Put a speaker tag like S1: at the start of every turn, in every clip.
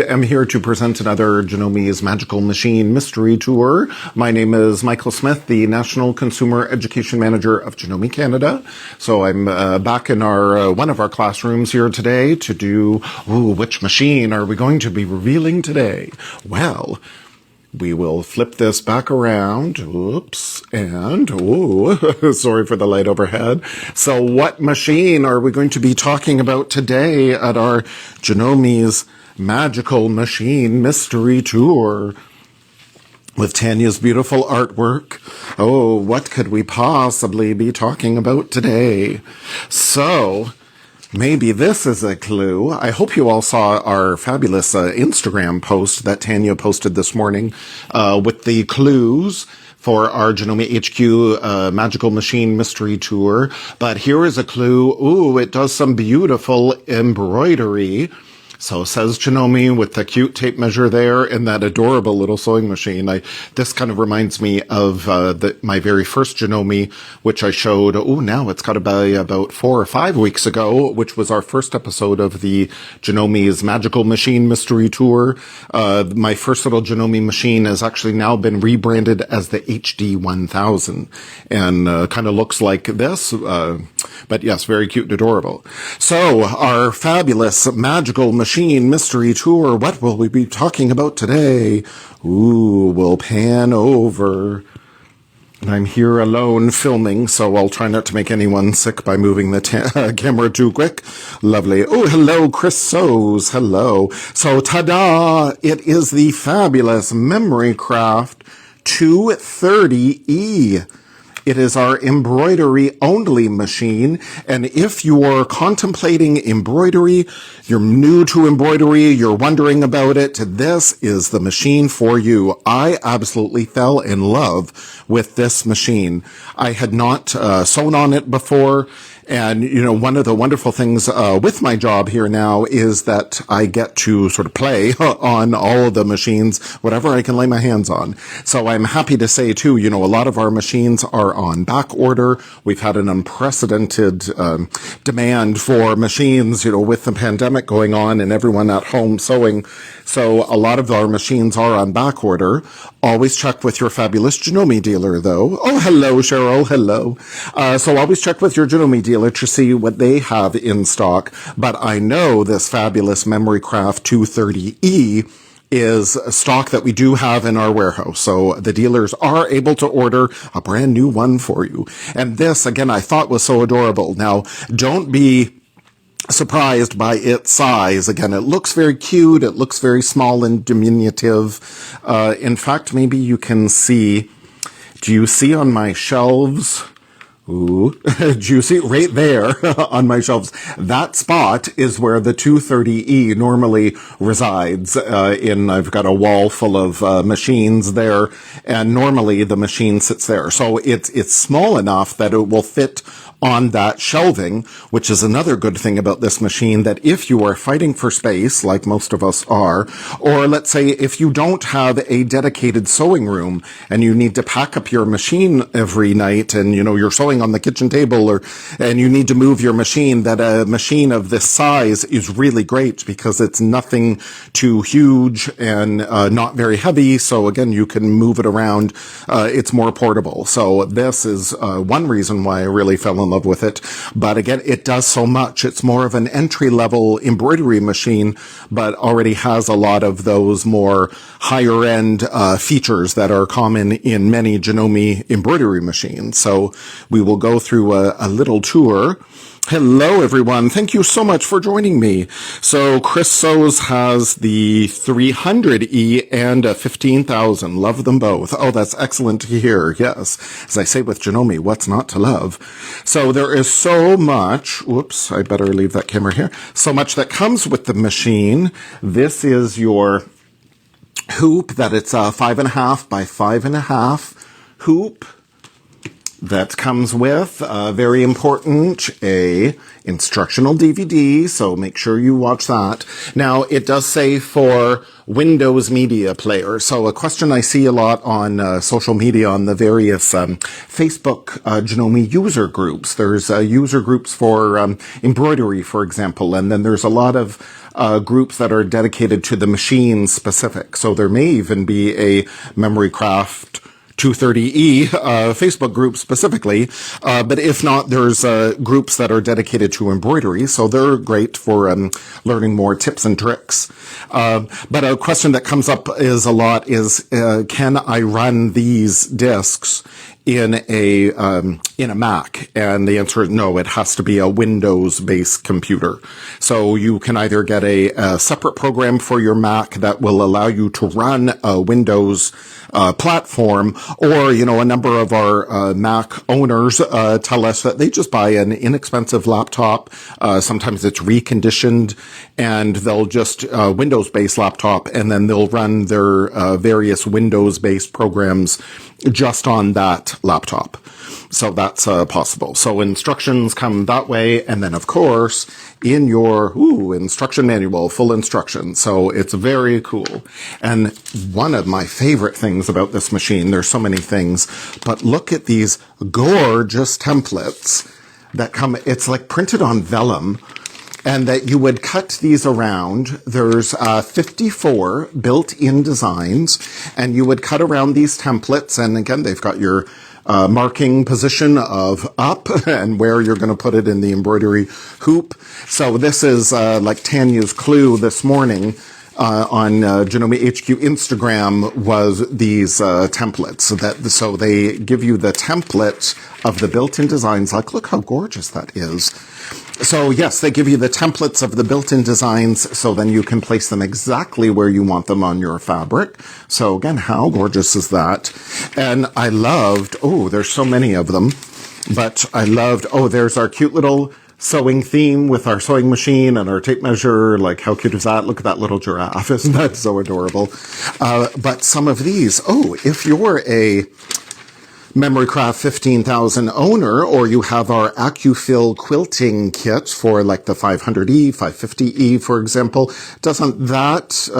S1: and am here to present another Janome's Magical Machine Mystery Tour. My name is Michael Smith, the National Consumer Education Manager of Janome Canada. So I'm back in our one of our classrooms here today to do, which machine are we going to be revealing today? Well, we will flip this back around. Oops. And, sorry for the light overhead. So what machine are we going to be talking about today at our Janome's Magical Machine Mystery Tour? With Tanya's beautiful artwork. Oh, what could we possibly be talking about today? So, maybe this is a clue. I hope you all saw our fabulous Instagram post that Tanya posted this morning with the clues for our Janome HQ Magical Machine Mystery Tour. But here is a clue. Ooh, it does some beautiful embroidery. So says Janome with the cute tape measure there and that adorable little sewing machine. This kind of reminds me of my very first Janome, which I showed, now it's got to be about 4 or 5 weeks ago, which was our first episode of the Janome's Magical Machine Mystery Tour. My first little Janome machine has actually now been rebranded as the HD 1000 and kind of looks like this, but yes, very cute and adorable. So our fabulous Magical Machine Mystery Tour, what will we be talking about today? We'll pan over. And I'm here alone filming, so I'll try not to make anyone sick by moving the camera too quick. Lovely. Oh, hello, Chris Sews. Hello. So, ta-da! It is the fabulous Memory Craft 230E. It is our embroidery-only machine, and if you're contemplating embroidery, you're new to embroidery, you're wondering about it, this is the machine for you. I absolutely fell in love with this machine. I had not sewn on it before, and, one of the wonderful things with my job here now is that I get to sort of play on all of the machines, whatever I can lay my hands on. So I'm happy to say, too, a lot of our machines are on back order. We've had an unprecedented demand for machines, with the pandemic going on and everyone at home sewing. So a lot of our machines are on back order. Always check with your fabulous Janome dealer, though. Oh, hello, Cheryl. Hello. So always check with your Janome dealer to see what they have in stock. But I know this fabulous Memory Craft 230E is a stock that we do have in our warehouse. So the dealers are able to order a brand new one for you. And this, again, I thought was so adorable. Now, don't be surprised by its size. Again, it looks very cute. It looks very small and diminutive. In fact, maybe you can see, do you see on my shelves? Do you see right there on my shelves? That spot is where the 230E normally resides. I've got a wall full of machines there, and normally the machine sits there. So it's small enough that it will fit on that shelving, which is another good thing about this machine, that if you are fighting for space, like most of us are, or let's say if you don't have a dedicated sewing room and you need to pack up your machine every night and, you're sewing on the kitchen table and you need to move your machine, that a machine of this size is really great because it's nothing too huge and not very heavy. So again, you can move it around. It's more portable. So this is one reason why I really fell in love with it. But again, it does so much. It's more of an entry-level embroidery machine, but already has a lot of those more higher-end features that are common in many Janome embroidery machines. So we will go through a little tour. Hello, everyone. Thank you so much for joining me. So Chris Sews has the 300E and a 15,000. Love them both. Oh, that's excellent to hear. Yes. As I say with Janome, what's not to love? So there is so much. Whoops, I better leave that camera here. So much that comes with the machine. This is your hoop that it's a 5.5 by 5.5 hoop. That comes with, very important, a instructional DVD, so make sure you watch that. Now, it does say for Windows Media Player. So a question I see a lot on social media on the various Facebook Janome user groups. There's user groups for embroidery, for example, and then there's a lot of groups that are dedicated to the machine specific. So there may even be a Memory Craft 230E Facebook group specifically, but if not, there's groups that are dedicated to embroidery, so they're great for learning more tips and tricks. But a question that comes up is can I run these discs in a Mac? And the answer is no. It has to be a Windows-based computer. So you can either get a separate program for your Mac that will allow you to run a Windows platform, or, a number of our Mac owners tell us that they just buy an inexpensive laptop. Sometimes it's reconditioned, and they'll just Windows-based laptop, and then they'll run their various Windows-based programs just on that laptop. So that's possible. So instructions come that way, and then of course in your instruction manual, full instructions. So it's very cool. And one of my favorite things about this machine, there's so many things, but look at these gorgeous templates that come. It's like printed on vellum, and that you would cut these around. There's 54 built-in designs, and you would cut around these templates. And again, they've got your marking position of up and where you're going to put it in the embroidery hoop. So this is like Tanya's clue this morning on Janome HQ Instagram was these templates. So they give you the template of the built-in designs. Like, look how gorgeous that is. So yes, they give you the templates of the built-in designs, so then you can place them exactly where you want them on your fabric. So again, how gorgeous is that? And I loved, there's so many of them, but I loved, there's our cute little sewing theme with our sewing machine and our tape measure. Like, how cute is that? Look at that little giraffe. Isn't that so adorable? But some of these, if you're a Memory Craft 15,000 owner, or you have our AccuFill quilting kit for like the 500E, 550E, for example, doesn't that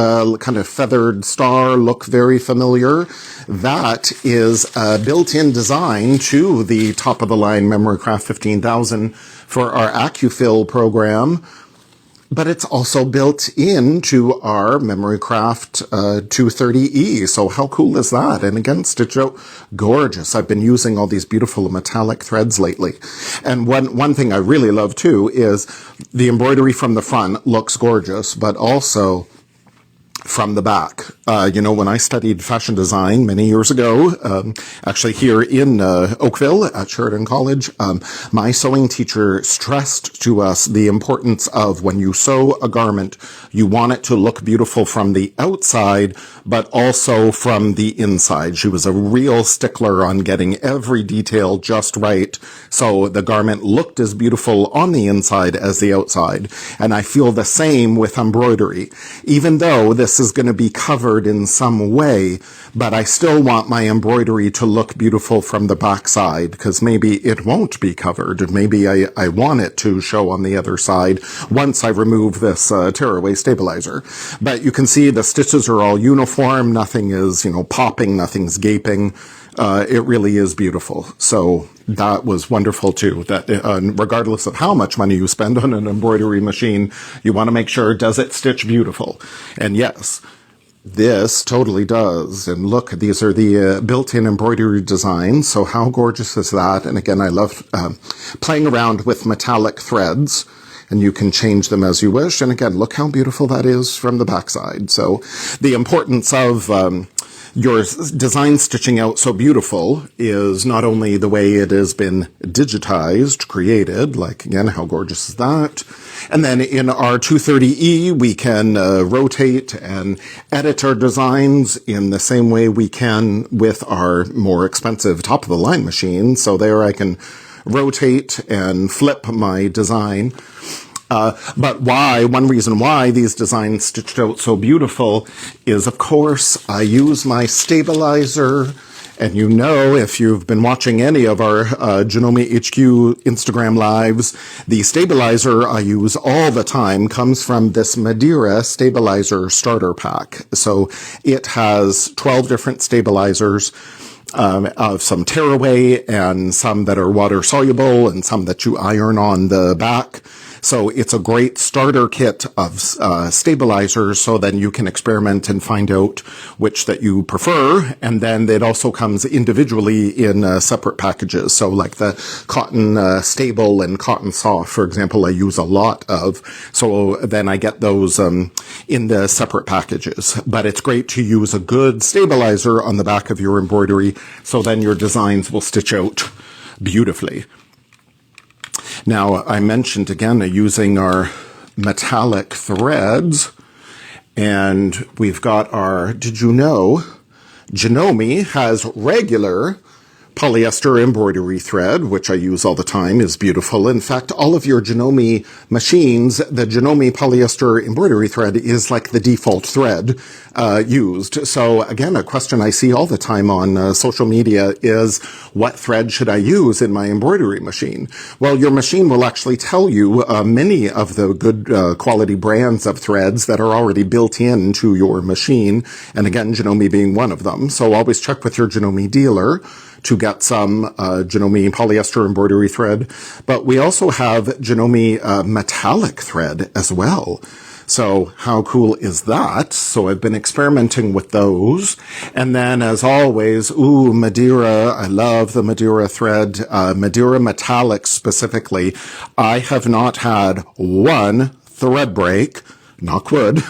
S1: kind of feathered star look very familiar? That is a built-in design to the top-of-the-line Memory Craft 15,000 for our AccuFill program. But it's also built into our Memory Craft 230E. So how cool is that? And again, stitched out gorgeous. I've been using all these beautiful metallic threads lately. And one thing I really love too is the embroidery from the front looks gorgeous, but also from the back. When I studied fashion design many years ago, actually here in Oakville at Sheridan College, my sewing teacher stressed to us the importance of when you sew a garment, you want it to look beautiful from the outside, but also from the inside. She was a real stickler on getting every detail just right, so the garment looked as beautiful on the inside as the outside. And I feel the same with embroidery. Even though this is going to be covered in some way, but I still want my embroidery to look beautiful from the back side, because maybe it won't be covered. Maybe I want it to show on the other side once I remove this tearaway stabilizer. But you can see the stitches are all uniform. Nothing is, popping. Nothing's gaping. It really is beautiful. So that was wonderful too, that regardless of how much money you spend on an embroidery machine, you want to make sure, does it stitch beautiful? And yes, this totally does. And look, these are the built-in embroidery designs. So how gorgeous is that? And again, I love playing around with metallic threads, and you can change them as you wish. And again, look how beautiful that is from the backside. So the importance of your design stitching out so beautiful is not only the way it has been digitized, created, like again, how gorgeous is that? And then in our 230E, we can rotate and edit our designs in the same way we can with our more expensive top-of-the-line machine. So there I can rotate and flip my design. But one reason why these designs stitched out so beautiful is, of course, I use my stabilizer. And if you've been watching any of our Janome HQ Instagram lives, the stabilizer I use all the time comes from this Madeira stabilizer starter pack. So it has 12 different stabilizers. Of some tearaway and some that are water soluble and some that you iron on the back. So it's a great starter kit of stabilizers, so then you can experiment and find out which that you prefer. And then it also comes individually in separate packages. So like the cotton stable and cotton soft, for example, I use a lot of. So then I get those in the separate packages. But it's great to use a good stabilizer on the back of your embroidery, so then your designs will stitch out beautifully. Now, I mentioned again using our metallic threads, and we've got our, did you know, Janome has regular polyester embroidery thread, which I use all the time, is beautiful. In fact, all of your Janome machines, the Janome polyester embroidery thread is like the default thread used. So again, a question I see all the time on social media is, what thread should I use in my embroidery machine? Well, your machine will actually tell you many of the good quality brands of threads that are already built into your machine. And again, Janome being one of them. So always check with your Janome dealer to get some Janome polyester embroidery thread. But we also have Janome metallic thread as well. So how cool is that? So I've been experimenting with those. And then as always, Madeira. I love the Madeira thread, Madeira metallic specifically. I have not had one thread break. Knock wood.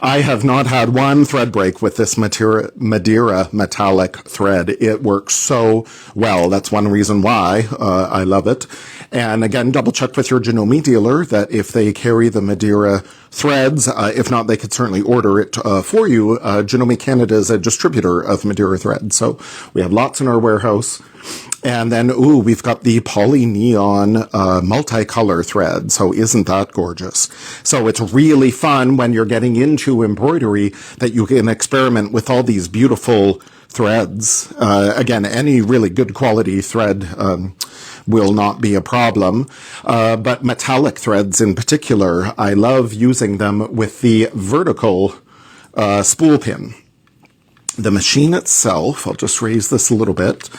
S1: I have not had one thread break with this Madeira metallic thread. It works so well. That's one reason why I love it. And again, double check with your Janome dealer that if they carry the Madeira threads. If not, they could certainly order it for you. Janome Canada is a distributor of Madeira threads. So we have lots in our warehouse. And then, we've got the poly neon multicolor thread. So isn't that gorgeous? So it's really fun when you're getting into embroidery that you can experiment with all these beautiful threads. Again, any really good quality thread will not be a problem. But metallic threads in particular, I love using them with the vertical spool pin. The machine itself, I'll just raise this a little bit.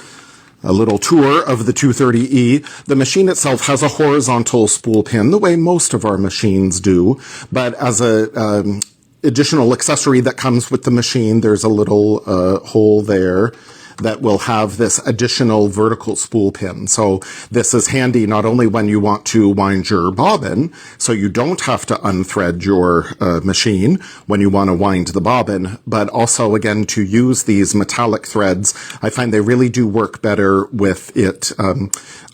S1: A little tour of the 230E. The machine itself has a horizontal spool pin, the way most of our machines do, but as a additional accessory that comes with the machine, there's a little hole there that will have this additional vertical spool pin. So this is handy not only when you want to wind your bobbin, so you don't have to unthread your machine when you want to wind the bobbin, but also, again, to use these metallic threads. I find they really do work better with it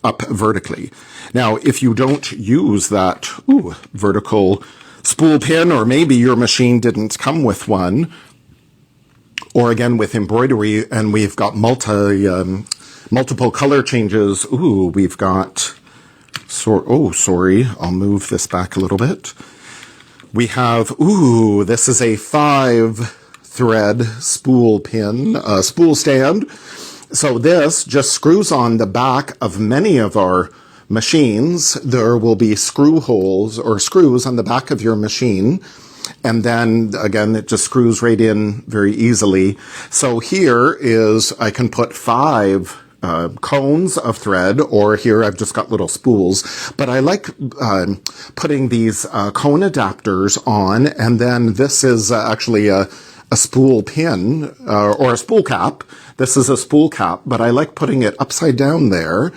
S1: up vertically. Now, if you don't use that vertical spool pin, or maybe your machine didn't come with one, or again with embroidery, and we've got multiple color changes. We've got, sorry, I'll move this back a little bit. We have, this is a 5-thread spool pin, spool stand. So this just screws on the back of many of our machines. There will be screw holes or screws on the back of your machine. And then, again, it just screws right in very easily. So here is, I can put 5 cones of thread, or here I've just got little spools. But I like putting these cone adapters on, and then this is actually a spool pin, or a spool cap. This is a spool cap, but I like putting it upside down there.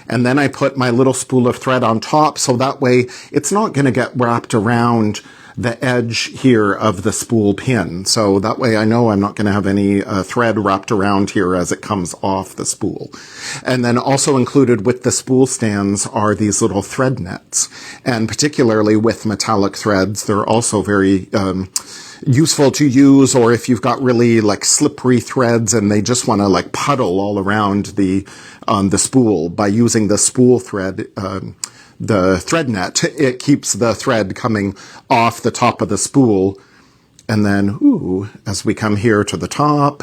S1: And then I put my little spool of thread on top, so that way it's not going to get wrapped around the edge here of the spool pin. So that way I know I'm not going to have any thread wrapped around here as it comes off the spool. And then also included with the spool stands are these little thread nets. And particularly with metallic threads, they're also very useful to use, or if you've got really like slippery threads and they just want to like puddle all around the spool. By using the spool thread, the thread net, it keeps the thread coming off the top of the spool. And then, as we come here to the top,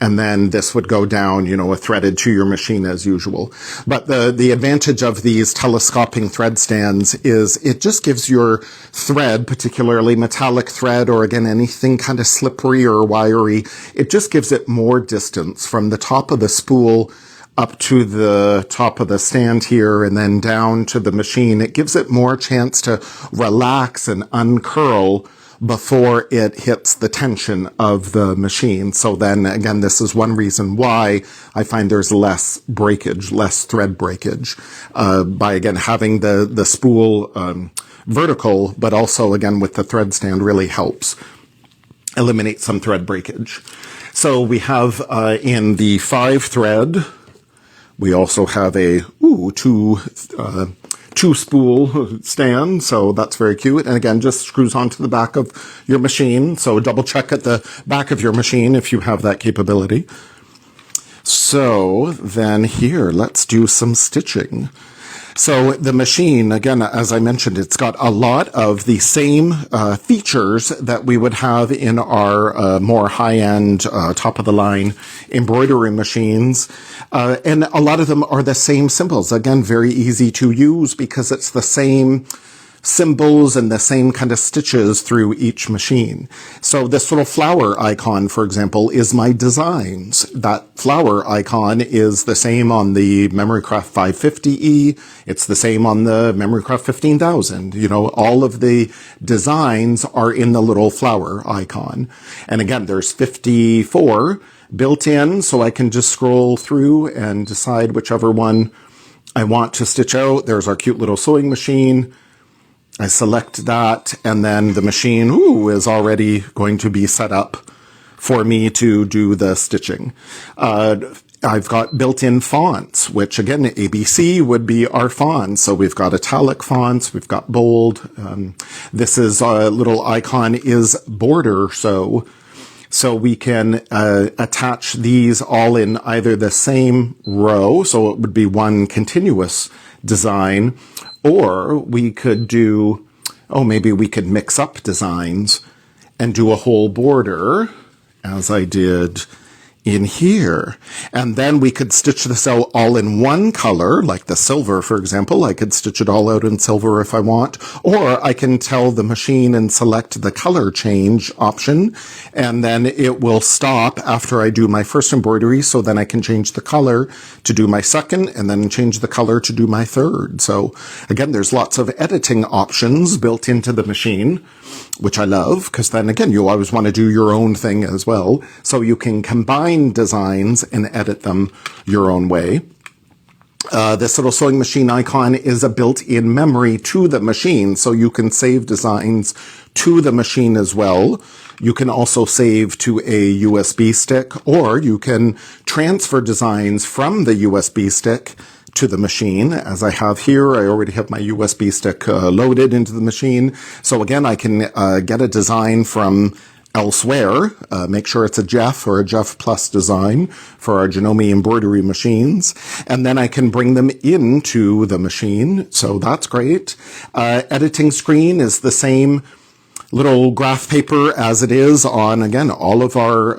S1: and then this would go down, threaded to your machine as usual. But the advantage of these telescoping thread stands is it just gives your thread, particularly metallic thread, or again, anything kind of slippery or wiry, it just gives it more distance from the top of the spool up to the top of the stand here and then down to the machine. It gives it more chance to relax and uncurl before it hits the tension of the machine. So then again, this is one reason why I find there's less breakage, less thread breakage, by again having the spool vertical, but also again with the thread stand really helps eliminate some thread breakage. So we have in the 5 thread, we also have a two spool stand, so that's very cute. And again, just screws onto the back of your machine. So double check at the back of your machine if you have that capability. So then here, let's do some stitching. So the machine, again, as I mentioned, it's got a lot of the same features that we would have in our more high-end, top-of-the-line embroidery machines. And a lot of them are the same symbols. Again, very easy to use because it's the same symbols and the same kind of stitches through each machine. So this little flower icon, for example, is my designs. That flower icon is the same on the Memorycraft 550E. It's the same on the Memorycraft 15,000. You know, all of the designs are in the little flower icon. And again, there's 54 built in, so I can just scroll through and decide whichever one I want to stitch out. There's our cute little sewing machine. I select that, and then the machine is already going to be set up for me to do the stitching. I've got built-in fonts, which again, ABC would be our fonts. So we've got italic fonts, we've got bold. This is a little icon is border so we can attach these all in either the same row, so it would be one continuous design, or we could do, maybe we could mix up designs and do a whole border, as I did in here. And then we could stitch this out all in one color, like the silver, for example. I could stitch it all out in silver if I want, or I can tell the machine and select the color change option, and then it will stop after I do my first embroidery, so then I can change the color to do my second, and then change the color to do my third. So again, there's lots of editing options built into the machine, which I love, because then again, you always want to do your own thing as well. So you can combine designs and edit them your own way. This little sewing machine icon is a built-in memory to the machine, so you can save designs to the machine as well. You can also save to a USB stick, or you can transfer designs from the USB stick to the machine. As I have here, I already have my USB stick loaded into the machine. So again, I can get a design from elsewhere, make sure it's a Jeff or a Jeff Plus design for our Janome embroidery machines, and then I can bring them into the machine. So that's great. Editing screen is the same little graph paper as it is on, again, all of our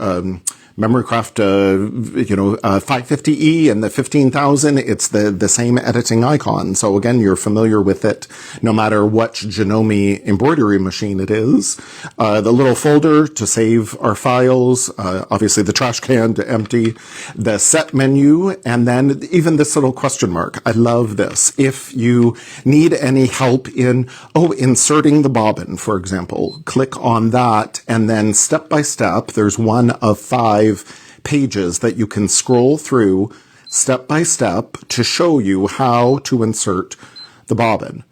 S1: Memorycraft, 550E and the 15,000, it's the same editing icon. So again, you're familiar with it no matter what Janome embroidery machine it is. The little folder to save our files, obviously the trash can to empty, the set menu, and then even this little question mark. I love this. If you need any help in, inserting the bobbin, for example, click on that, and then step by step, there's one of 5 pages that you can scroll through step by step to show you how to insert the bobbin.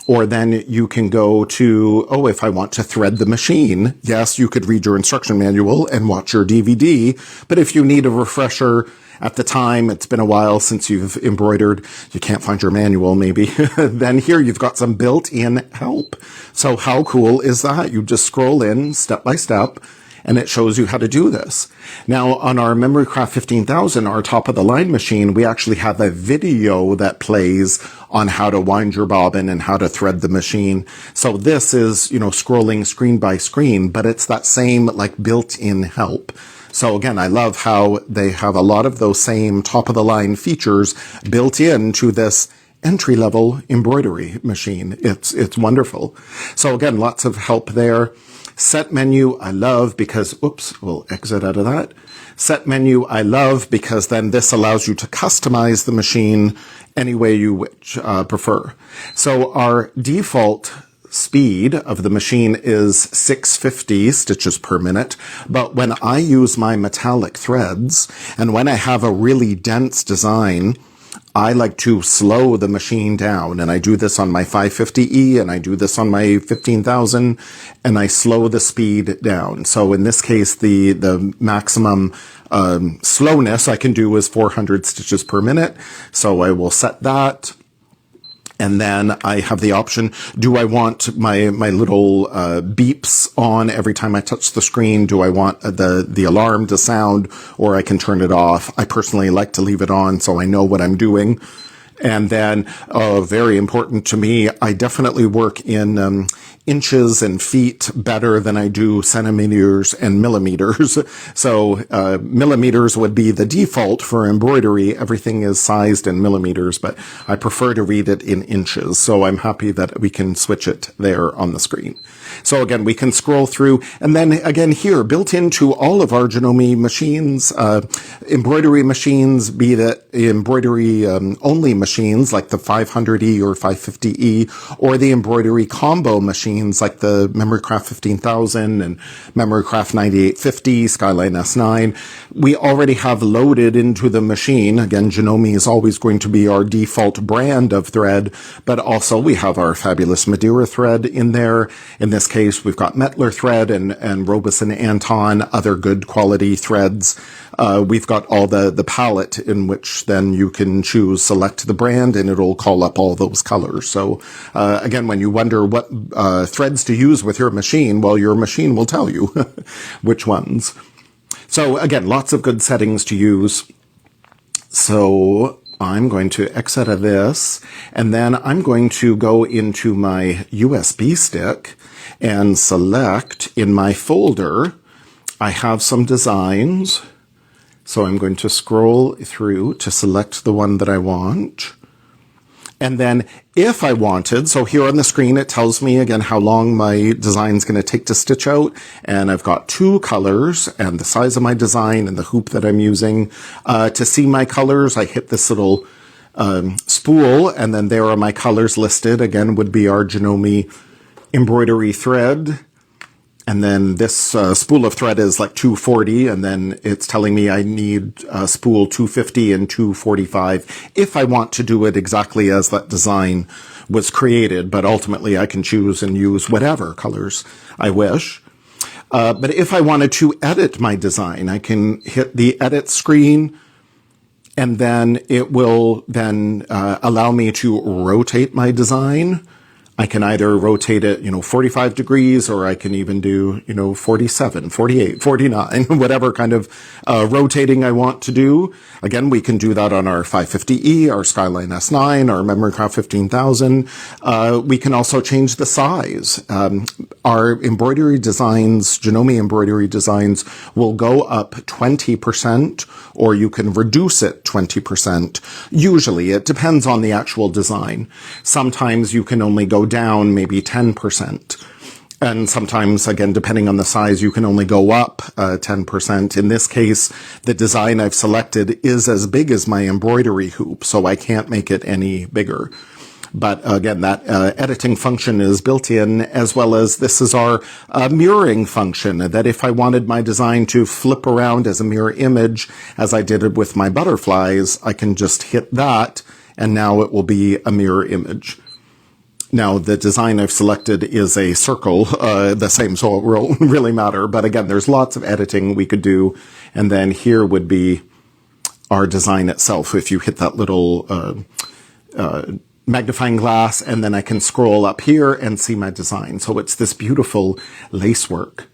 S1: Or then you can go to, if I want to thread the machine, yes, you could read your instruction manual and watch your DVD, but if you need a refresher at the time, it's been a while since you've embroidered, you can't find your manual maybe, then here you've got some built-in help. So how cool is that? You just scroll in step by step, and it shows you how to do this. Now, on our Memorycraft 15,000, our top-of-the-line machine, we actually have a video that plays on how to wind your bobbin and how to thread the machine. So this is, scrolling screen by screen, but it's that same, built-in help. So again, I love how they have a lot of those same top-of-the-line features built into this entry-level embroidery machine. It's wonderful. So again, lots of help there. Set menu, I love because, oops, we'll exit out of that. Set menu, I love because then this allows you to customize the machine any way you prefer. So our default speed of the machine is 650 stitches per minute, but when I use my metallic threads and when I have a really dense design, I like to slow the machine down, and I do this on my 550E and I do this on my 15,000, and I slow the speed down. So in this case, the maximum slowness I can do is 400 stitches per minute. So I will set that. And then I have the option, do I want my little beeps on every time I touch the screen? Do I want the alarm to sound, or I can turn it off? I personally like to leave it on so I know what I'm doing. And then, very important to me, I definitely work in inches and feet better than I do centimeters and millimeters. So millimeters would be the default for embroidery. Everything is sized in millimeters, but I prefer to read it in inches. So I'm happy that we can switch it there on the screen. So again, we can scroll through, and then again here, built into all of our Janome machines, embroidery machines, be that embroidery only machines like the 500E or 550E, or the embroidery combo machines like the Memorycraft 15,000 and Memorycraft 9850, Skyline S9. We already have loaded into the machine. Again, Janome is always going to be our default brand of thread, but also we have our fabulous Madeira thread in there. In this case, we've got Mettler thread and Robus and Anton, other good quality threads. We've got all the palette in which then you can select the brand, and it'll call up all those colors. So again, when you wonder what threads to use with your machine, well, your machine will tell you which ones. So again, lots of good settings to use. So I'm going to exit out of this, and then I'm going to go into my USB stick and select in my folder. I have some designs. So I'm going to scroll through to select the one that I want. And then if I wanted, so here on the screen, it tells me again how long my design is going to take to stitch out. And I've got 2 colors and the size of my design and the hoop that I'm using. To see my colors, I hit this little spool, and then there are my colors listed. Again, would be our Janome embroidery thread. And then this spool of thread is like 240, and then it's telling me I need spool 250 and 245 if I want to do it exactly as that design was created. But ultimately, I can choose and use whatever colors I wish. But if I wanted to edit my design, I can hit the edit screen, and then it will then allow me to rotate my design. I can either rotate it, 45 degrees, or I can even do, 47, 48, 49, whatever kind of rotating I want to do. Again, we can do that on our 550E, our Skyline S9, our Memorycraft 15,000. We can also change the size. Our embroidery designs, Janome embroidery designs, will go up 20%, or you can reduce it 20%. Usually, it depends on the actual design. Sometimes you can only go down maybe 10%. And sometimes, again, depending on the size, you can only go up 10%. In this case, the design I've selected is as big as my embroidery hoop, so I can't make it any bigger. But again, that editing function is built in, as well as this is our mirroring function, that if I wanted my design to flip around as a mirror image, as I did it with my butterflies, I can just hit that, and now it will be a mirror image. Now, the design I've selected is a circle, the same, so it won't really matter. But again, there's lots of editing we could do. And then here would be our design itself. If you hit that little magnifying glass, and then I can scroll up here and see my design. So it's this beautiful lacework.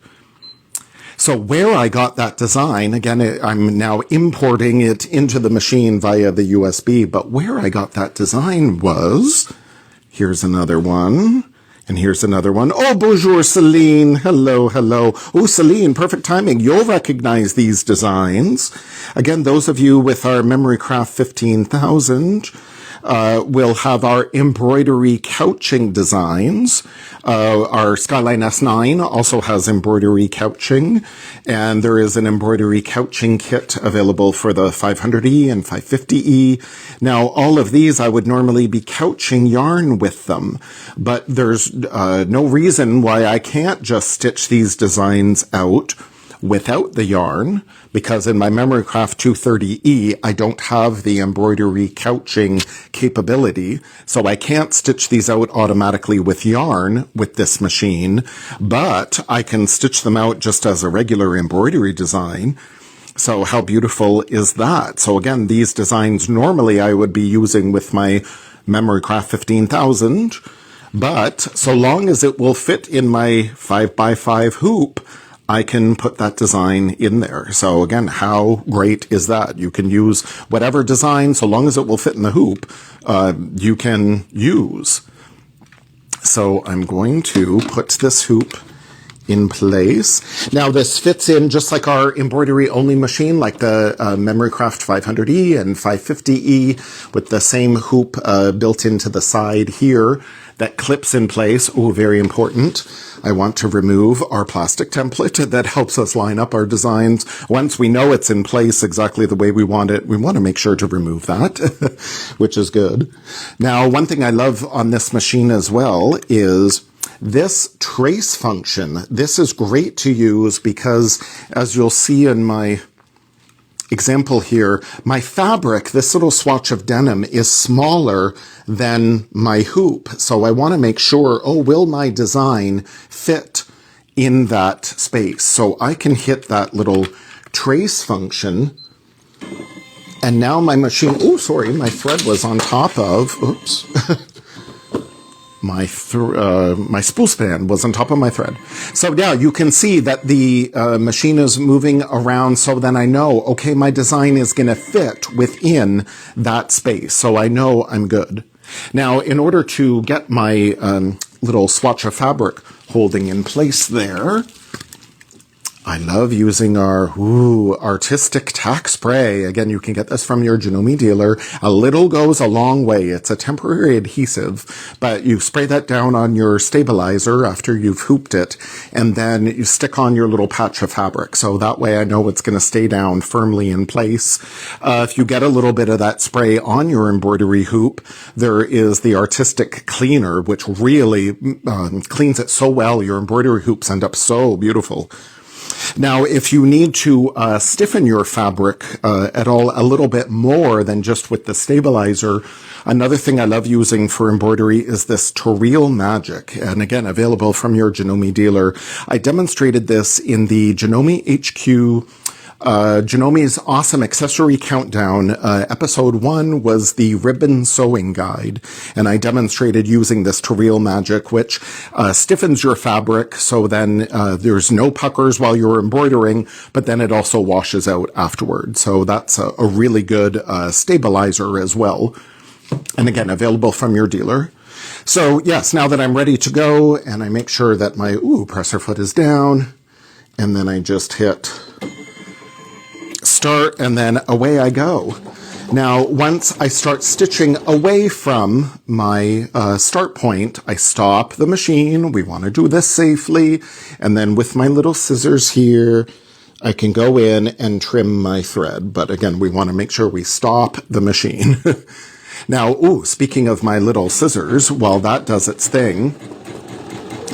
S1: So where I got that design, again, I'm now importing it into the machine via the USB, but where I got that design was... Here's another one, and here's another one. Oh, bonjour, Celine. Hello, hello. Oh, Celine, perfect timing. You'll recognize these designs. Again, those of you with our Memorycraft 15,000, we'll have our embroidery couching designs. Our Skyline S9 also has embroidery couching, and there is an embroidery couching kit available for the 500E and 550E. Now, all of these I would normally be couching yarn with them, but there's no reason why I can't just stitch these designs out without the yarn, because in my Memorycraft 230E, I don't have the embroidery couching capability, so I can't stitch these out automatically with yarn with this machine, but I can stitch them out just as a regular embroidery design. So how beautiful is that? So again, these designs normally I would be using with my Memorycraft 15,000, but so long as it will fit in my 5x5 hoop, I can put that design in there. So again, how great is that? You can use whatever design, so long as it will fit in the hoop, you can use. So I'm going to put this hoop in place. Now this fits in just like our embroidery only machine, like the Memorycraft 500E and 550E, with the same hoop built into the side here that clips in place. Oh, very important. I want to remove our plastic template that helps us line up our designs. Once we know it's in place exactly the way we want it, we want to make sure to remove that, which is good. Now, one thing I love on this machine as well is this trace function. This is great to use because, as you'll see in my example here, my fabric, this little swatch of denim, is smaller than my hoop. So I want to make sure, oh, will my design fit in that space? So I can hit that little trace function. And now my machine, oh, sorry, my thread was on top of, oops. My spool span was on top of my thread. So yeah, you can see that the machine is moving around, so then I know, okay, my design is going to fit within that space. So I know I'm good. Now, in order to get my little swatch of fabric holding in place there, I love using our artistic tack spray. Again, you can get this from your Janome dealer. A little goes a long way. It's a temporary adhesive, but you spray that down on your stabilizer after you've hooped it, and then you stick on your little patch of fabric. So that way I know it's going to stay down firmly in place. If you get a little bit of that spray on your embroidery hoop, there is the Artistic Cleaner, which really cleans it so well. Your embroidery hoops end up so beautiful. Now, if you need to stiffen your fabric at all a little bit more than just with the stabilizer, another thing I love using for embroidery is this Real Magic. And again, available from your Janome dealer. I demonstrated this in the Janome HQ Janome's Awesome Accessory Countdown. Episode 1 was the ribbon sewing guide, and I demonstrated using this Real Magic, which stiffens your fabric, so then there's no puckers while you're embroidering, but then it also washes out afterward. So that's a really good stabilizer as well. And again, available from your dealer. So yes, now that I'm ready to go, and I make sure that my presser foot is down, and then I just hit start, and then away I go. Now, once I start stitching away from my start point, I stop the machine. We want to do this safely. And then with my little scissors here, I can go in and trim my thread. But again, we want to make sure we stop the machine. Now, speaking of my little scissors, while that does its thing,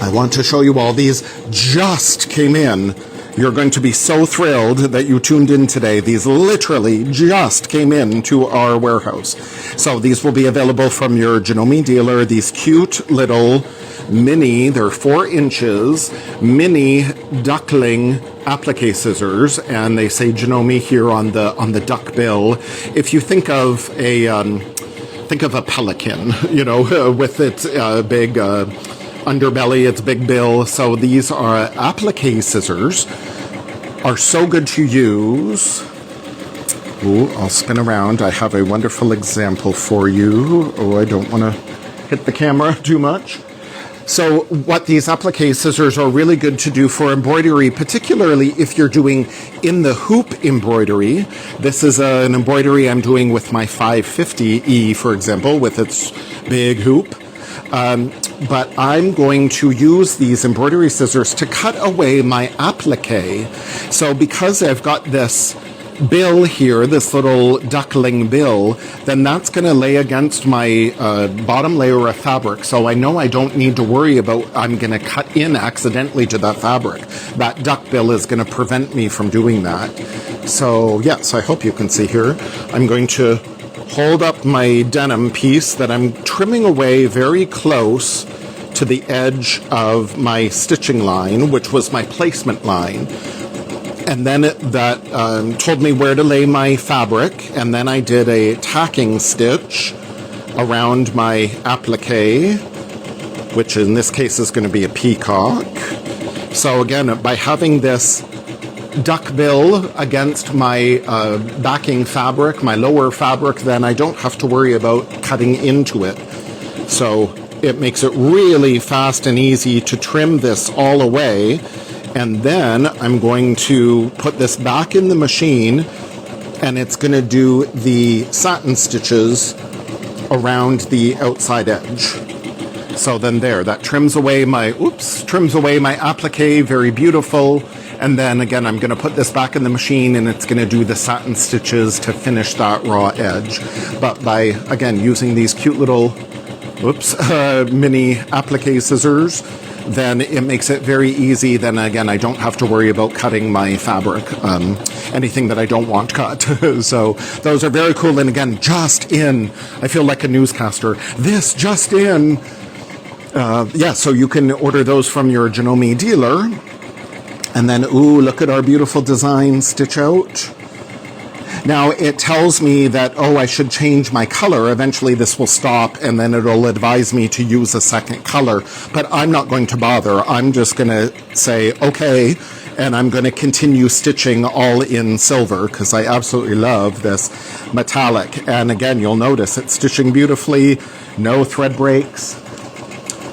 S1: I want to show you all these just came in. You're going to be so thrilled that you tuned in today. These literally just came in to our warehouse. So these will be available from your Janome dealer. These cute little mini, they're 4 inches, mini Duckling applique scissors, and they say Janome here on the duck bill. If you think of a pelican, with its big underbelly, its big bill. So these are applique scissors, are so good to use. I'll spin around. I have a wonderful example for you. I don't want to hit the camera too much. So what these applique scissors are really good to do for embroidery, particularly if you're doing in the hoop embroidery. This is an embroidery I'm doing with my 550E, for example, with its big hoop. But I'm going to use these embroidery scissors to cut away my applique. So because I've got this bill here, this little duckling bill, then that's going to lay against my bottom layer of fabric. So I know I don't need to worry about I'm going to cut in accidentally to that fabric. That duck bill is going to prevent me from doing that. So yes, I hope you can see here. I'm going to hold up my denim piece that I'm trimming away very close to the edge of my stitching line, which was my placement line. And then that told me where to lay my fabric, and then I did a tacking stitch around my applique, which in this case is going to be a peacock. So again, by having this duck bill against my backing fabric, my lower fabric, then I don't have to worry about cutting into it. So it makes it really fast and easy to trim this all away. And then I'm going to put this back in the machine, and it's going to do the satin stitches around the outside edge. So then there, that trims away my applique, very beautiful. And then again, I'm going to put this back in the machine, and it's going to do the satin stitches to finish that raw edge. But by, again, using these cute little, mini applique scissors, then it makes it very easy. Then again, I don't have to worry about cutting my fabric, anything that I don't want cut. So those are very cool. And again, just in, I feel like a newscaster. This just in. So you can order those from your Janome dealer. And then, ooh, look at our beautiful design stitch out. Now it tells me that, I should change my color. Eventually this will stop, and then it'll advise me to use a second color. But I'm not going to bother. I'm just going to say, okay, and I'm going to continue stitching all in silver because I absolutely love this metallic. And again, you'll notice it's stitching beautifully, no thread breaks.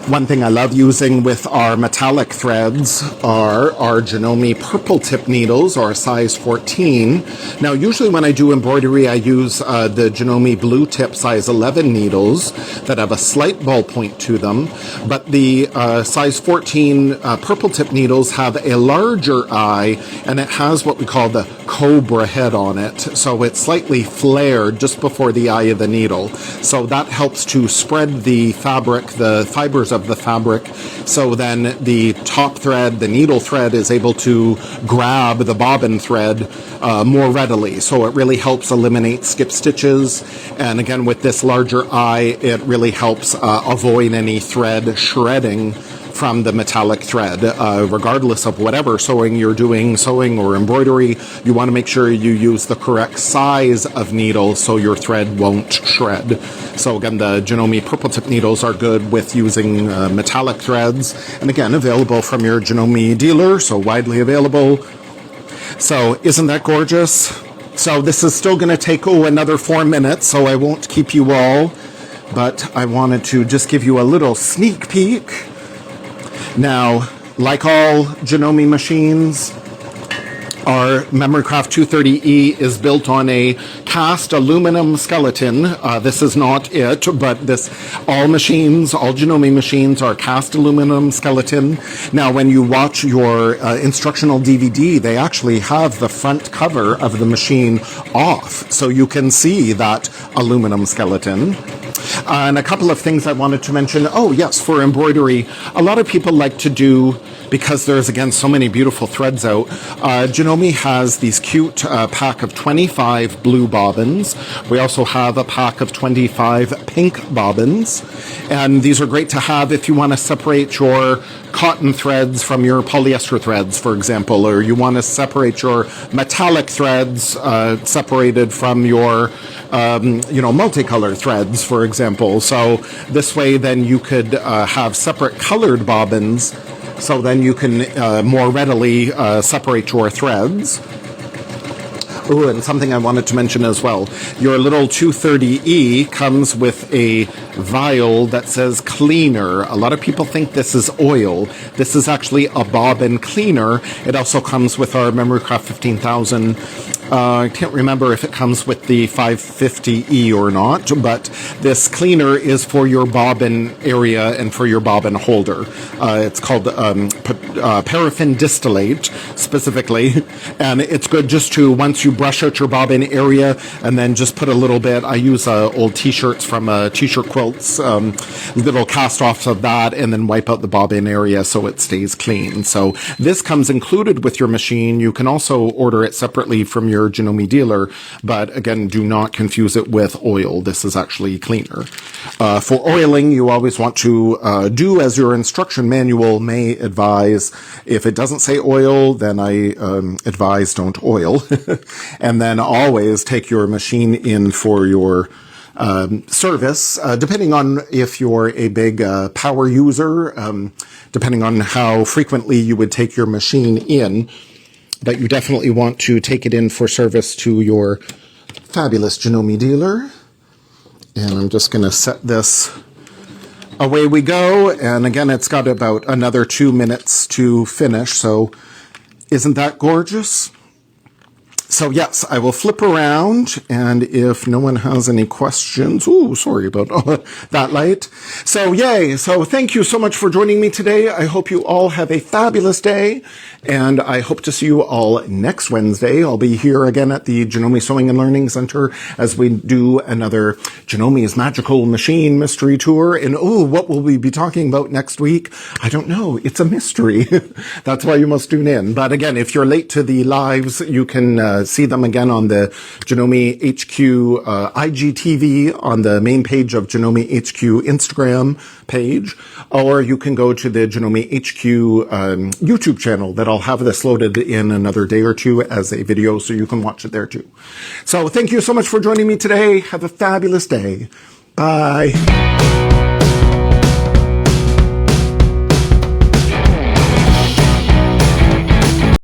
S1: One thing I love using with our metallic threads are our Janome purple tip needles, or size 14. Now, usually when I do embroidery, I use the Janome blue tip size 11 needles that have a slight ballpoint to them. But the size 14 purple tip needles have a larger eye, and it has what we call the cobra head on it. So it's slightly flared just before the eye of the needle. So that helps to spread the fabric, the fibers of the fabric, so then the top thread, the needle thread, is able to grab the bobbin thread more readily. So it really helps eliminate skip stitches. And again, with this larger eye, it really helps avoid any thread shredding from the metallic thread. Regardless of whatever sewing you're doing, sewing or embroidery, you want to make sure you use the correct size of needle so your thread won't shred. So again, the Janome purple tip needles are good with using metallic threads, and again, available from your Janome dealer, so widely available. So isn't that gorgeous? So this is still going to take another 4 minutes, so I won't keep you all, but I wanted to just give you a little sneak peek. Now, like all Janome machines, our MemoryCraft 230E is built on a cast aluminum skeleton. This is not it, but all Janome machines are cast aluminum skeleton. Now, when you watch your instructional DVD, they actually have the front cover of the machine off, so you can see that aluminum skeleton. And a couple of things I wanted to mention. Oh, yes, for embroidery, a lot of people like to do, because there's, again, so many beautiful threads out, Janome has these cute pack of 25 blue bobbins. We also have a pack of 25 pink bobbins. And these are great to have if you want to separate your cotton threads from your polyester threads, for example, or you want to separate your metallic threads separated from your multicolor threads, for example. So this way then you could have separate colored bobbins, so then you can more readily separate your threads. Oh, and something I wanted to mention as well. Your little 230E comes with a vial that says cleaner. A lot of people think this is oil. This is actually a bobbin cleaner. It also comes with our Memorycraft 15,000. I can't remember if it comes with the 550E or not, but this cleaner is for your bobbin area and for your bobbin holder. It's called paraffin distillate, specifically, and it's good just to, once you brush out your bobbin area, and then just put a little bit. I use old t-shirts from t-shirt quilts, little cast-offs of that, and then wipe out the bobbin area so it stays clean. So this comes included with your machine. You can also order it separately from your Janome Dealer, but again, do not confuse it with oil. This is actually cleaner. For oiling, you always want to do as your instruction manual may advise. If it doesn't say oil, then I advise don't oil. And then always take your machine in for your service, depending on if you're a big power user, depending on how frequently you would take your machine in. But you definitely want to take it in for service to your fabulous Janome Dealer. And I'm just going to set this. Away we go. And again, it's got about another 2 minutes to finish. So isn't that gorgeous? So yes, I will flip around, and if no one has any questions, ooh, sorry about that light. So yay, so thank you so much for joining me today. I hope you all have a fabulous day, and I hope to see you all next Wednesday. I'll be here again at the Janome Sewing and Learning Center as we do another Janome's Magical Machine Mystery Tour. And oh, what will we be talking about next week? I don't know. It's a mystery. That's why you must tune in. But again, if you're late to the lives, you can see them again on the Janome HQ IGTV on the main page of Janome HQ Instagram page, or you can go to the Janome HQ YouTube channel. That'll have this loaded in another day or two as a video, so you can watch it there too. So thank you so much for joining me today. Have a fabulous day. Bye.